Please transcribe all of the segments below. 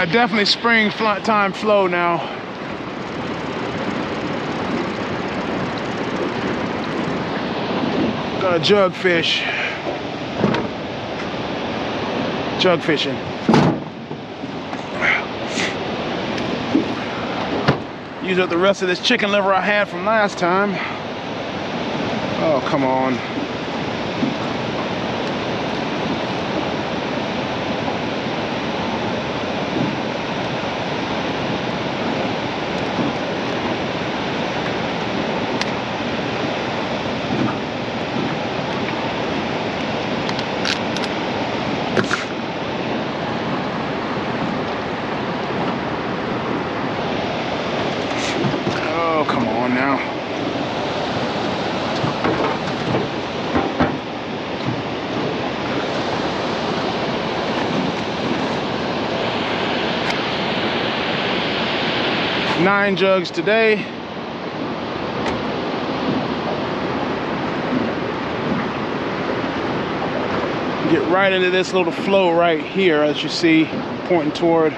Yeah, definitely spring time flow now. Gonna jug fish. Jug fishing. Use up the rest of this chicken liver I had from last time. Oh, come on. Oh, come on now. Nine jugs today. Get right into this little flow right here, as you see, pointing toward,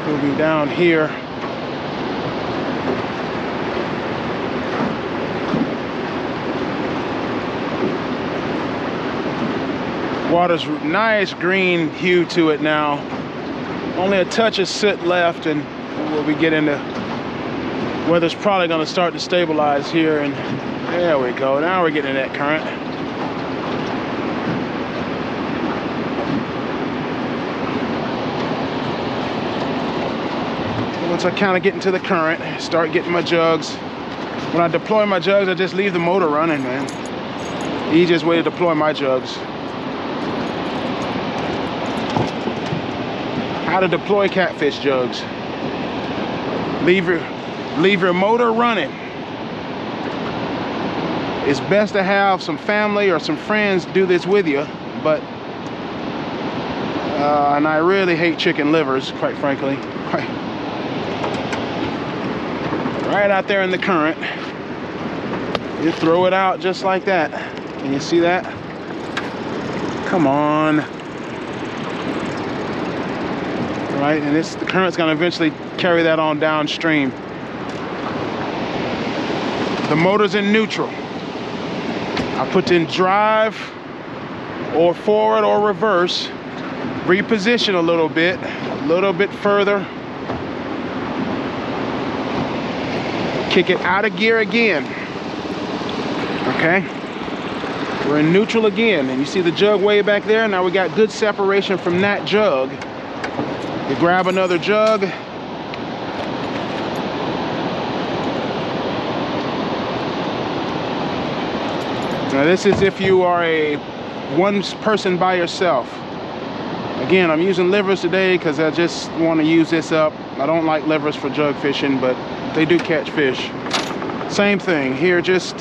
moving down here. Water's nice green hue to it now. Only a touch of soot left, and we'll be getting into weather's probably going to start to stabilize here, and there we go. Now we're getting that current. Once I kind of get into the current, start getting my jugs. When I deploy my jugs, I just leave the motor running, man. Easiest way to deploy my jugs. How to deploy catfish jugs. Leave your motor running. It's best to have some family or some friends do this with you, but and I really hate chicken livers, quite frankly. Right out there in the current, you throw it out just like that. Can you see that? Come on. Right, and the current's gonna eventually carry that on downstream. The motor's in neutral. I put in drive or forward or reverse, reposition a little bit further. Kick it out of gear again. Okay, we're in neutral again, and you see the jug way back there. Now we got good separation from that jug. You grab another jug. Now this is if you are a one person by yourself. Again, I'm using livers today because I just want to use this up. I don't like livers for jug fishing, but they do catch fish. Same thing here, just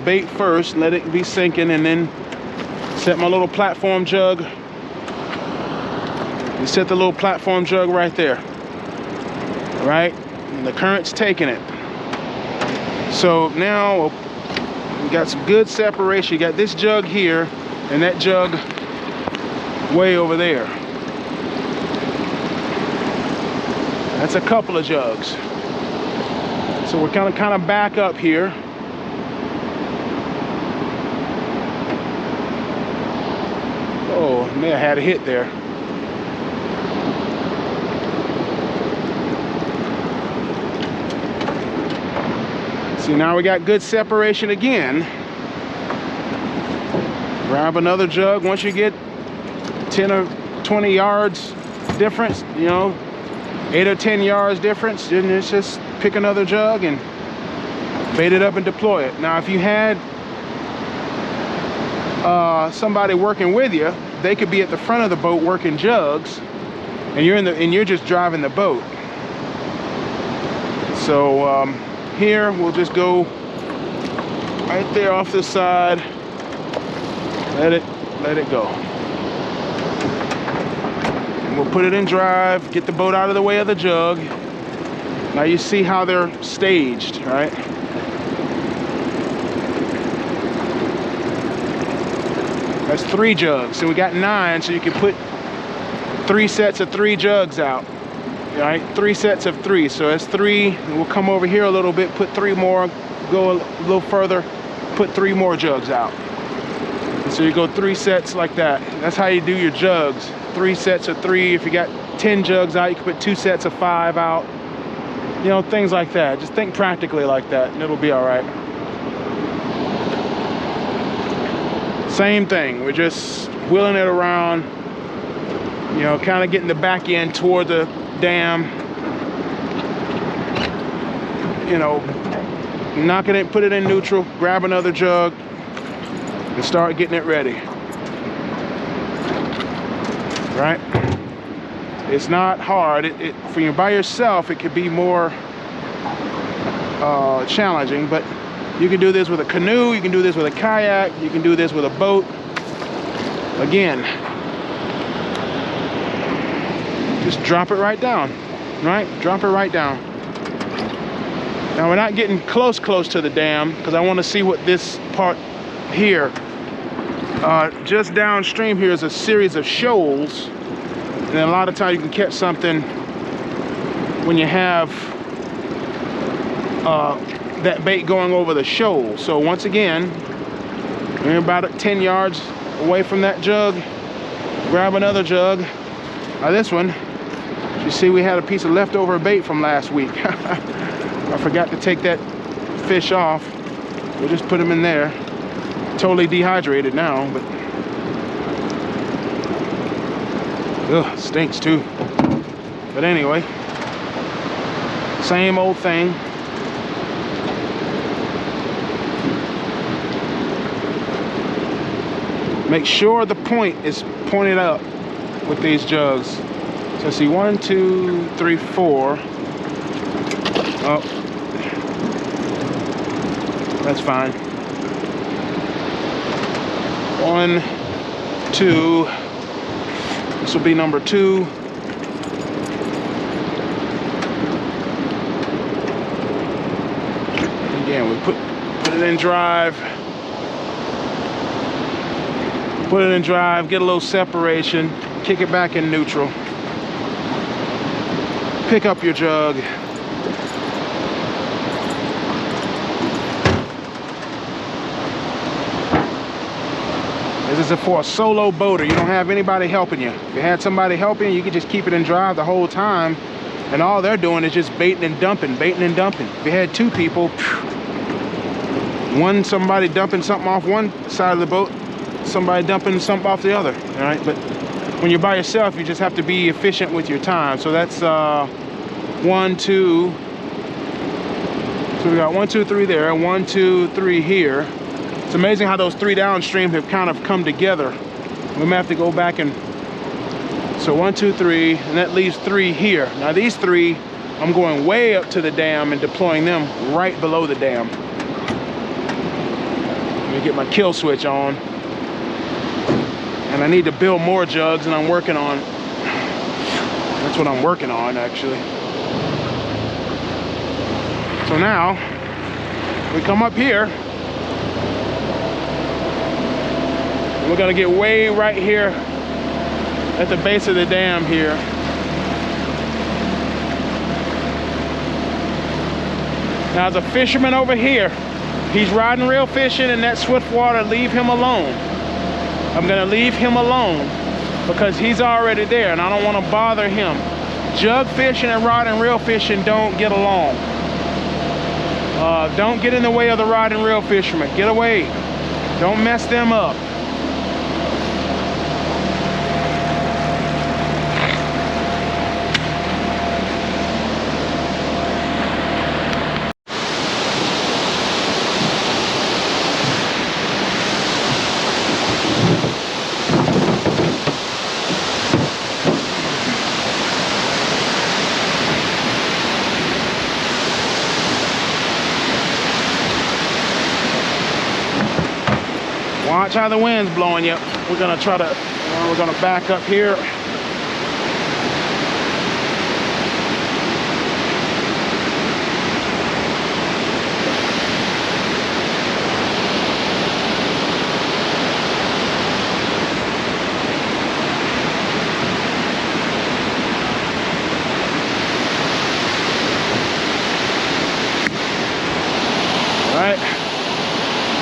bait first, let it be sinking, and then set my little platform jug. You set the little platform jug right there, right? And the current's taking it. So now we got some good separation. You got this jug here and that jug way over there. That's a couple of jugs. So we're kind of back up here. Oh, may have had a hit there. See, now we got good separation again. Grab another jug. Once you get 10 or 20 yards difference, you know, 8 or 10 yards difference, then it's just pick another jug and bait it up and deploy it. Now, if you had somebody working with you, they could be at the front of the boat working jugs, and you're just driving the boat. So here we'll just go right there off the side. Let it go. And we'll put it in drive, get the boat out of the way of the jug. Now you see how they're staged, right? That's 3 jugs, so we got 9, so you can put 3 sets of 3 jugs out. All right, 3 sets of 3. So that's 3. We'll come over here a little bit, put 3 more, go a little further, put 3 more jugs out. And so you go 3 sets like that. That's how you do your jugs. 3 sets of 3. If you got 10 jugs out, you can put 2 sets of 5 out. You know, things like that. Just think practically like that, and it'll be all right. Same thing. We're just wheeling it around, you know, kind of getting the back end toward the dam. You know, knocking it, put it in neutral, grab another jug, and start getting it ready. Right? It's not hard. For you by yourself, it could be more challenging, but you can do this with a canoe, you can do this with a kayak, you can do this with a boat. Again, just drop it right down, right? Drop it right down. Now we're not getting close to the dam because I want to see what this part here, just downstream here is a series of shoals, and a lot of times you can catch something when you have that bait going over the shoal. So once again, we're about 10 yards away from that jug. Grab another jug. Now this one, you see we had a piece of leftover bait from last week. I forgot to take that fish off. We'll just put him in there. Totally dehydrated now, but ugh, stinks too. But anyway, same old thing. Make sure the point is pointed up with these jugs. So see, 1, 2, 3, 4. Oh, that's fine. 1, 2. This will be number 2. Again, we put it in drive. Put it in drive, get a little separation, kick it back in neutral. Pick up your jug. This is for a solo boater. You don't have anybody helping you. If you had somebody helping you could just keep it in drive the whole time, and all they're doing is just baiting and dumping, baiting and dumping. If you had 2 people, somebody dumping something off one side of the boat, somebody dumping something off the other, all right? But when you're by yourself, you just have to be efficient with your time. So that's 1, 2. So we got 1, 2, 3 there, 1, 2, 3 here. It's amazing how those 3 downstream have kind of come together. We may have to go back and, so 1, 2, 3, and that leaves 3 here. Now these 3, I'm going way up to the dam and deploying them right below the dam. Let me get my kill switch on. And I need to build more jugs, and I'm working on, that's what I'm working on actually. So now, we come up here, and we're gonna get way right here at the base of the dam here. Now there's a fisherman over here. He's riding reel fishing in that swift water. Leave him alone. I'm gonna leave him alone because he's already there and I don't wanna bother him. Jug fishing and rod and reel fishing don't get along. Don't get in the way of the rod and reel fishermen. Get away. Don't mess them up. Watch how the wind's blowing you. We're gonna try to, we're gonna back up here.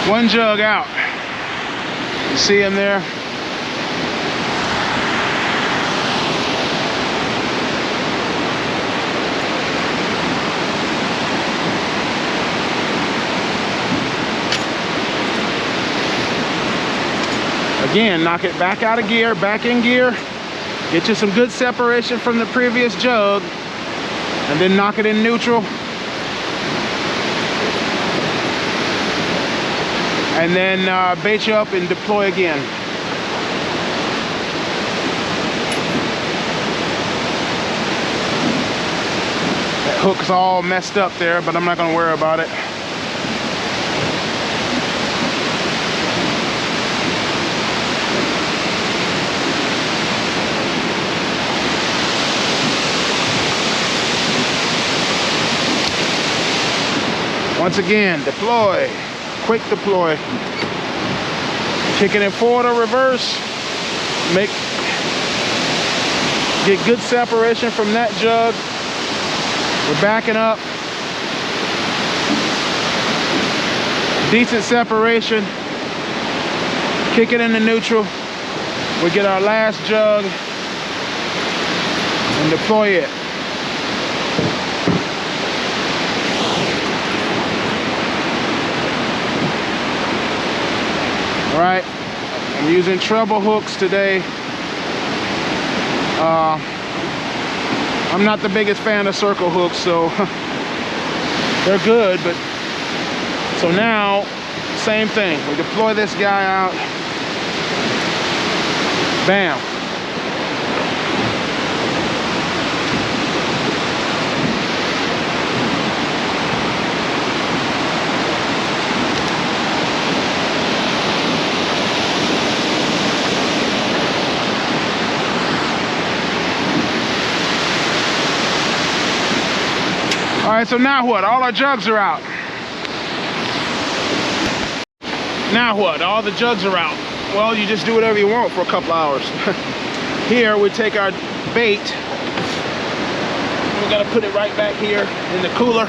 One jug out. You see him there? Again, knock it back out of gear, back in gear. Get you some good separation from the previous jug, and then knock it in neutral. And then bait you up and deploy again. That hook's all messed up there, but I'm not gonna worry about it. Once again, deploy, quick deploy. Kicking it forward or reverse. Get good separation from that jug. We're backing up. Decent separation. Kick it into neutral. We get our last jug and deploy it. All right, I'm using treble hooks today. I'm not the biggest fan of circle hooks, so they're good, but so now, same thing. We deploy this guy out. Bam. All right, so now what? All our jugs are out. Now what? All the jugs are out. Well, you just do whatever you want for a couple hours. Here, we take our bait. We gotta put it right back here in the cooler.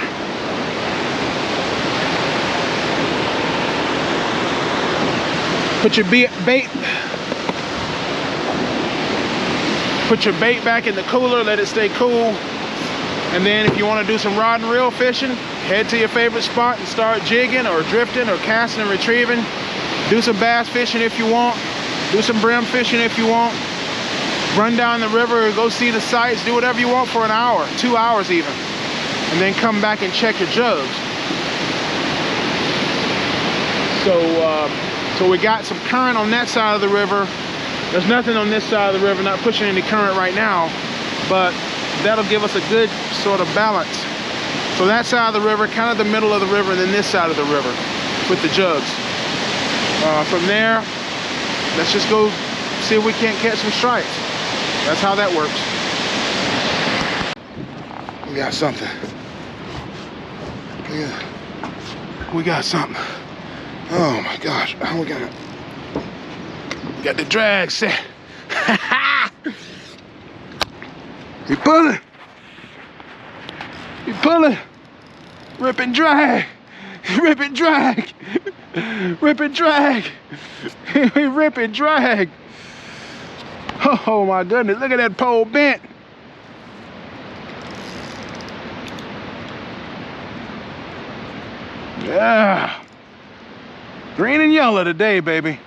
Put your bait back in the cooler, let it stay cool. And then if you want to do some rod and reel fishing, head to your favorite spot and start jigging or drifting or casting and retrieving. Do some bass fishing if you want. Do some brim fishing if you want. Run down the river or go see the sights. Do whatever you want for an hour, 2 hours even. And then come back and check your jugs. So we got some current on that side of the river. There's nothing on this side of the river, not pushing any current right now, but that'll give us a good sort of balance. So that side of the river, kind of the middle of the river, and then this side of the river with the jugs. From there, let's just go see if we can't catch some stripes. That's how that works. We got something. We got something. Oh my gosh, how we got the drag set. He pulling. He pulling. Rip and drag. Rip and drag. Rip and drag. Rip and drag. Oh my goodness, look at that pole bent. Yeah. Green and yellow today, baby.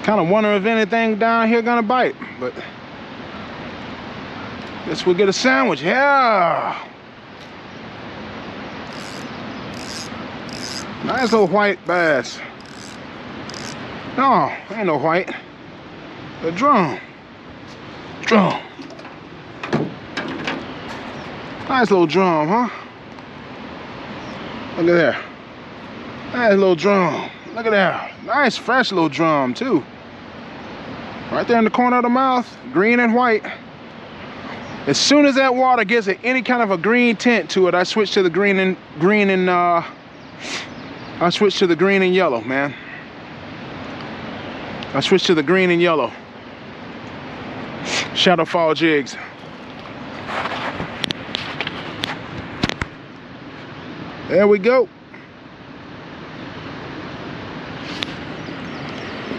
Kind of wonder if anything down here gonna bite, but guess we'll get a sandwich. Yeah. Nice little white bass. No, ain't no white. A drum. Drum. Nice little drum, huh? Look at there. Nice little drum. Look at that. Nice fresh little drum too. Right there in the corner of the mouth, green and white. As soon as that water gets any kind of a green tint to it, I switch to the green and I switch to the green and yellow, man. I switch to the green and yellow. Shadowfall jigs. There we go.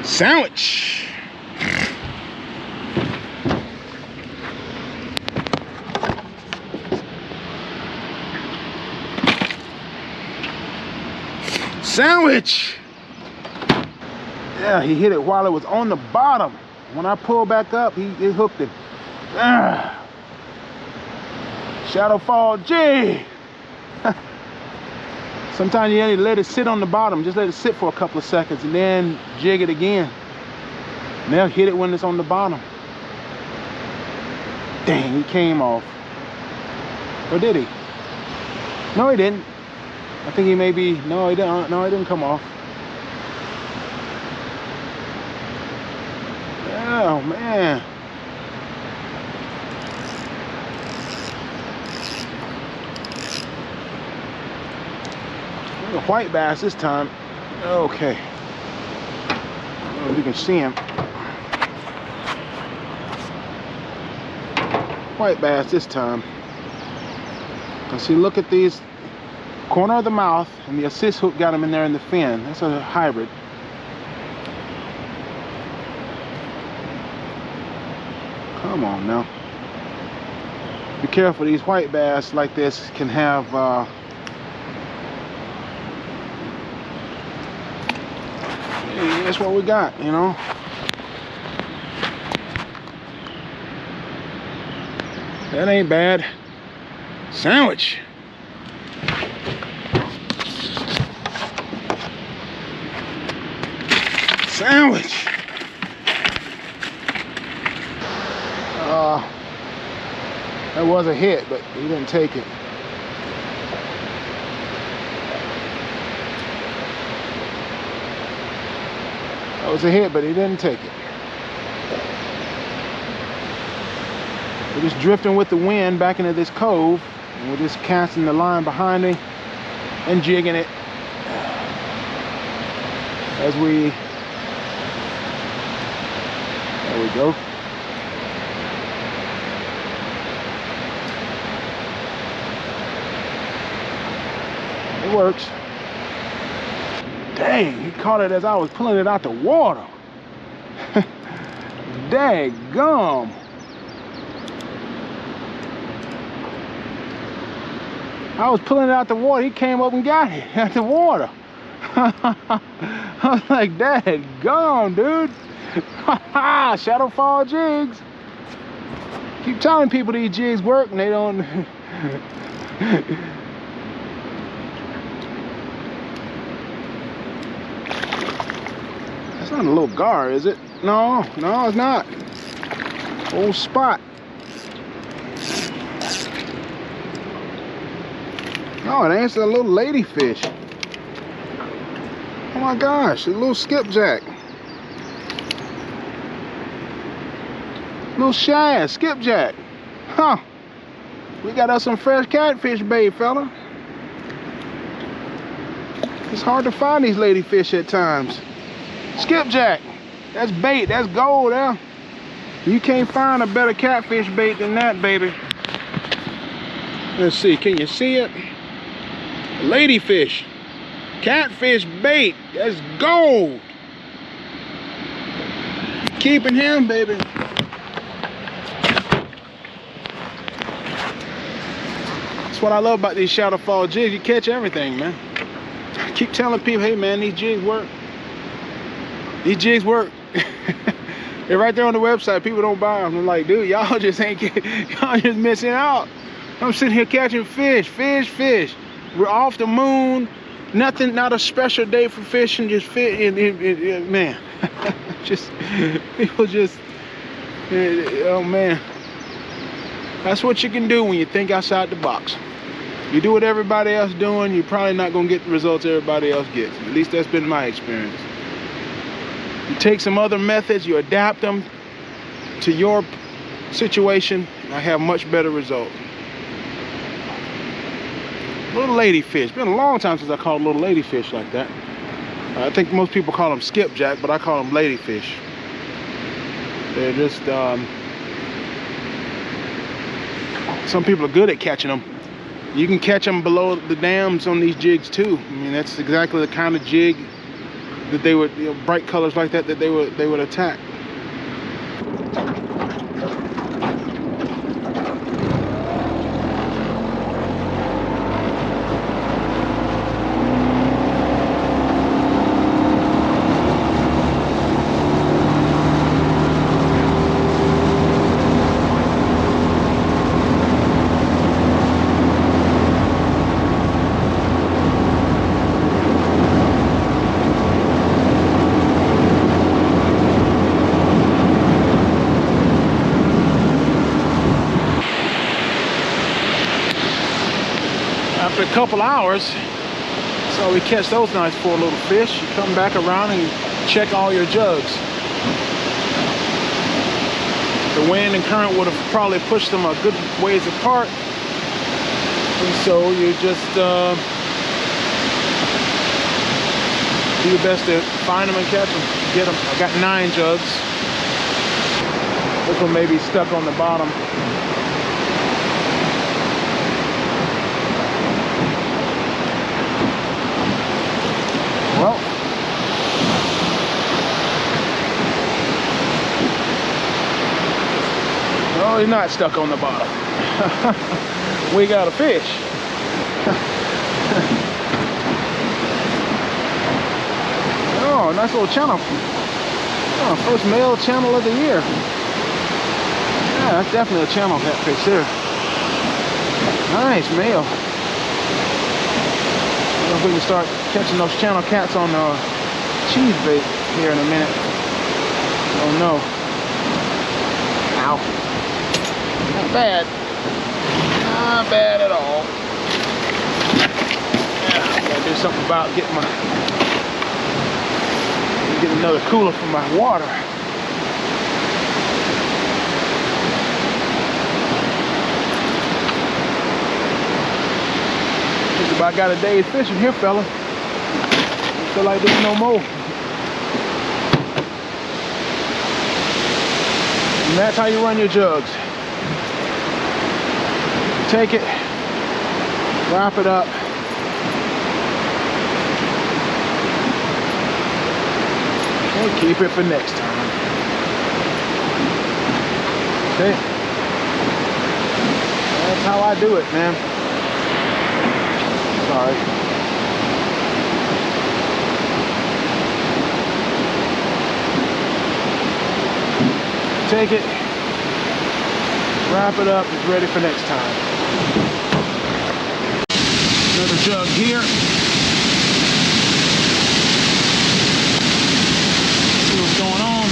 Sandwich. Sandwich. Yeah, he hit it while it was on the bottom. When I pulled back up, it hooked it. Shadowfall G. Sometimes you need to let it sit on the bottom. Just let it sit for a couple of seconds and then jig it again. And they'll hit it when it's on the bottom. Dang, he came off. Or did he? No, he didn't. I think he may be, no, he didn't. No, he didn't come off. Oh, man. A white bass this time. Okay. I don't know if you can see him. White bass this time. See, look at these. Corner of the mouth, and the assist hook got him in there in the fin. That's a hybrid. Come on now. Be careful, these white bass like this can have that's what we got, you know. That ain't bad. Sandwich. Sandwich. That was a hit, but he didn't take it. That was a hit, but he didn't take it. We're just drifting with the wind back into this cove, and we're just casting the line behind me and jigging it as we. There we go. It works. Dang, he caught it as I was pulling it out the water. Daggum. I was pulling it out the water, he came up and got it out the water. I was like, daggum, dude. Shadowfall jigs. Keep telling people these jigs work and they don't. That's not a little gar, is it? No, no, it's not. Old spot. No, it ain't. It's a little ladyfish. Oh my gosh, a little skipjack. Little shad, skipjack. Huh. We got us some fresh catfish bait, fella. It's hard to find these ladyfish at times. Skipjack. That's bait. That's gold, huh? You can't find a better catfish bait than that, baby. Let's see. Can you see it? Ladyfish. Catfish bait. That's gold. Keeping him, baby. That's what I love about these Shadowfall jigs. You catch everything, man. I keep telling people, hey man, these jigs work. These jigs work. They're right there on the website. People don't buy them. I'm like, dude, y'all just y'all just missing out. I'm sitting here catching fish. We're off the moon. Nothing, not a special day for fishing. Just fish. Man, just people just. Oh man. That's what you can do when you think outside the box. You do what everybody else doing, you're probably not gonna get the results everybody else gets. At least that's been my experience. You take some other methods, you adapt them to your situation, and I have much better results. Little ladyfish. Been a long time since I caught a little ladyfish like that. I think most people call them skipjack, but I call them ladyfish. They're just some people are good at catching them. You can catch them below the dams on these jigs too. I mean, that's exactly the kind of jig that they would, you know, bright colors like that they would attack. After a couple hours, so we catch those nice 4 little fish. You come back around and check all your jugs. The wind and current would have probably pushed them a good ways apart, and so you just do your best to find them and catch them, get them. I got 9 jugs. This one may be stuck on the bottom. Well, no, he's not stuck on the bottom. We got a fish. Oh, nice little channel. Oh, first male channel of the year. Yeah, that's definitely a channel catfish there. Nice male. I don't know if we can start catching those channel cats on cheese bait here in a minute. Oh no. Ow. Not bad. Not bad at all. Yeah, I gotta do something about getting another cooler for my water. Just about got a day's fishing here, fella. Don't feel like there's no more. And that's how you run your jugs. Take it, wrap it up. And keep it for next time. Okay. That's how I do it, man. Sorry. Take it, wrap it up, it's ready for next time. Another jug here. See what's going on.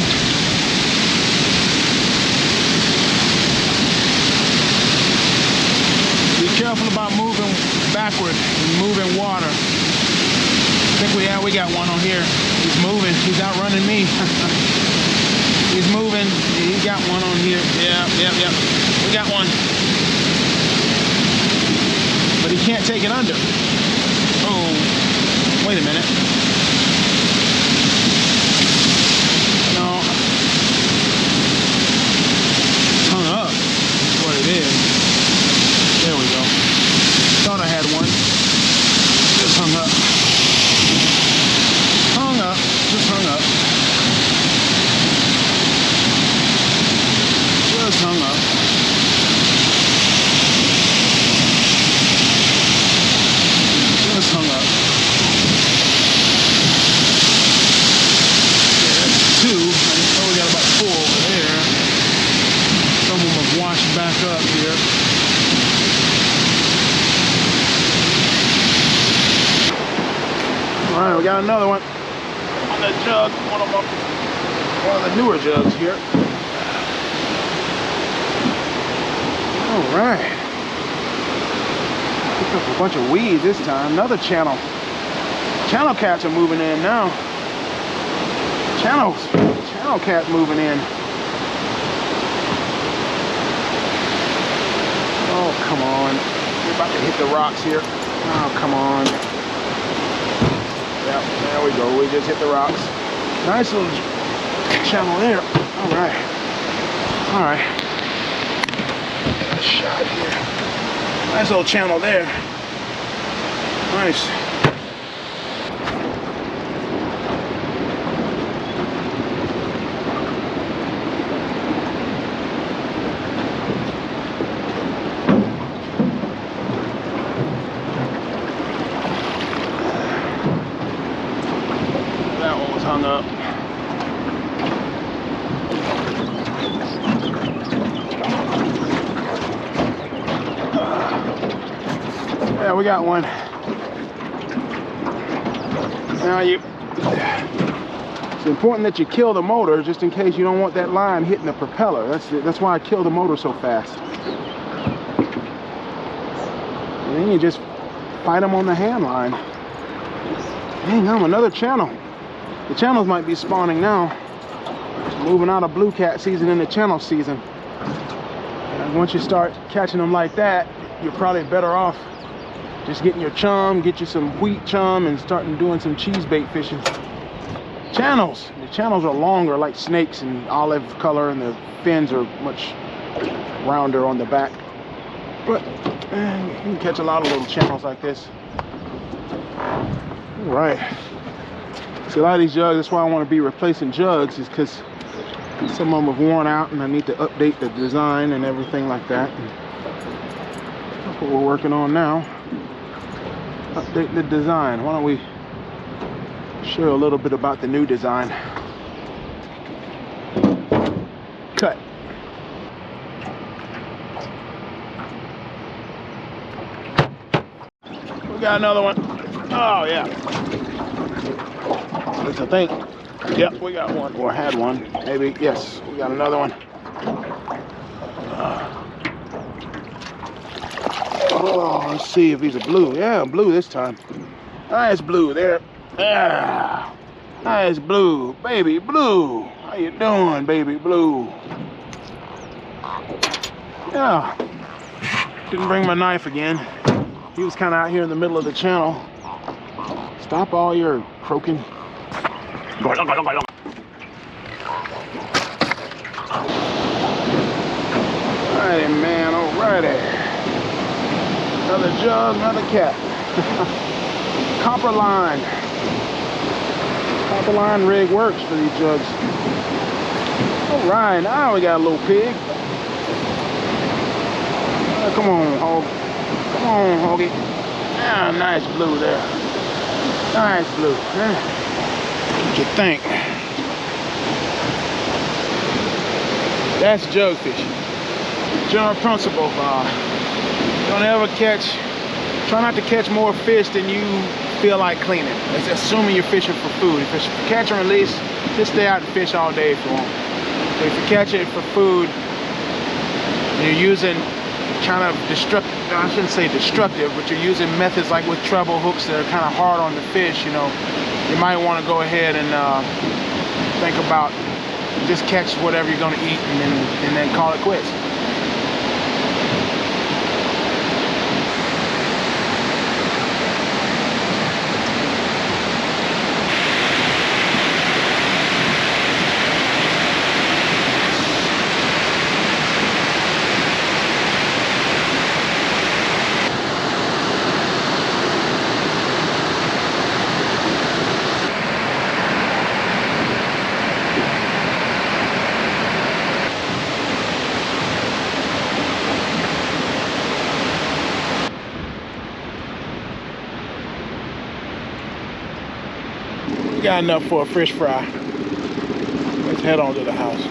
Be careful about moving backward and moving water. I think we got one on here. He's moving. He's outrunning me. He's moving. He got one on here. Yeah. We got one. But he can't take it under. Oh, wait a minute. No. It's hung up. That's what it is. There we go. Thought I had one. Just hung up. Hung up. Just hung up. Just hung up. Just hung up. Yeah, that's 2. I know we got about 4 over there. Some of them have washed back up here. Alright, we got another one on the jug, one of the newer jugs here. Alright. Picked up a bunch of weeds this time. Another channel. Channel cats are moving in now. Channel cat moving in. Oh, come on. We're about to hit the rocks here. Oh, come on. Yep, there we go. We just hit the rocks. Nice little channel there. Alright. Alright. Get a shot here. Nice little channel there. Nice. That one was hung up. Yeah, we got one. Now it's important that you kill the motor just in case you don't want that line hitting the propeller. That's why I kill the motor so fast. And then you just fight them on the hand line. Dang, another channel. The channels might be spawning now. Moving out of blue cat season into channel season. And once you start catching them like that, you're probably better off just getting your chum, get you some wheat chum, and starting doing some cheese bait fishing. Channels. The channels are longer, like snakes, and olive color, and the fins are much rounder on the back. But you can catch a lot of little channels like this. All right. See, a lot of these jugs, that's why I want to be replacing jugs, is because some of them have worn out, and I need to update the design and everything like that. And that's what we're working on now. Update the design. Why don't we show a little bit about the new design. Cut. We got another one. Oh yeah. At least I think. Yep, we got one, or had one. Maybe, yes, we got another one. Oh, let's see if he's a blue. Yeah, blue this time. Nice blue there. Yeah. Nice blue. Baby blue. How you doing, baby blue? Yeah. Didn't bring my knife again. He was kind of out here in the middle of the channel. Stop all your croaking. Alrighty, man. Alrighty. Another jug, another cat. Copper line. Copper line rig works for these jugs. All right, now we got a little pig. Come on, hog. Come on, hoggy. Ah, nice blue there. Nice blue. What you think? That's jug fishing. General principle. Don't ever catch, try not to catch more fish than you feel like cleaning. That's assuming you're fishing for food. If it's for catch and release, just stay out and fish all day if you want. But if you catch it for food, and you're using kind of destructive, I shouldn't say destructive, but you're using methods like with treble hooks that are kind of hard on the fish, you know, you might want to go ahead and think about just catch whatever you're going to eat and then call it quits. Got enough for a fish fry. Let's head on to the house.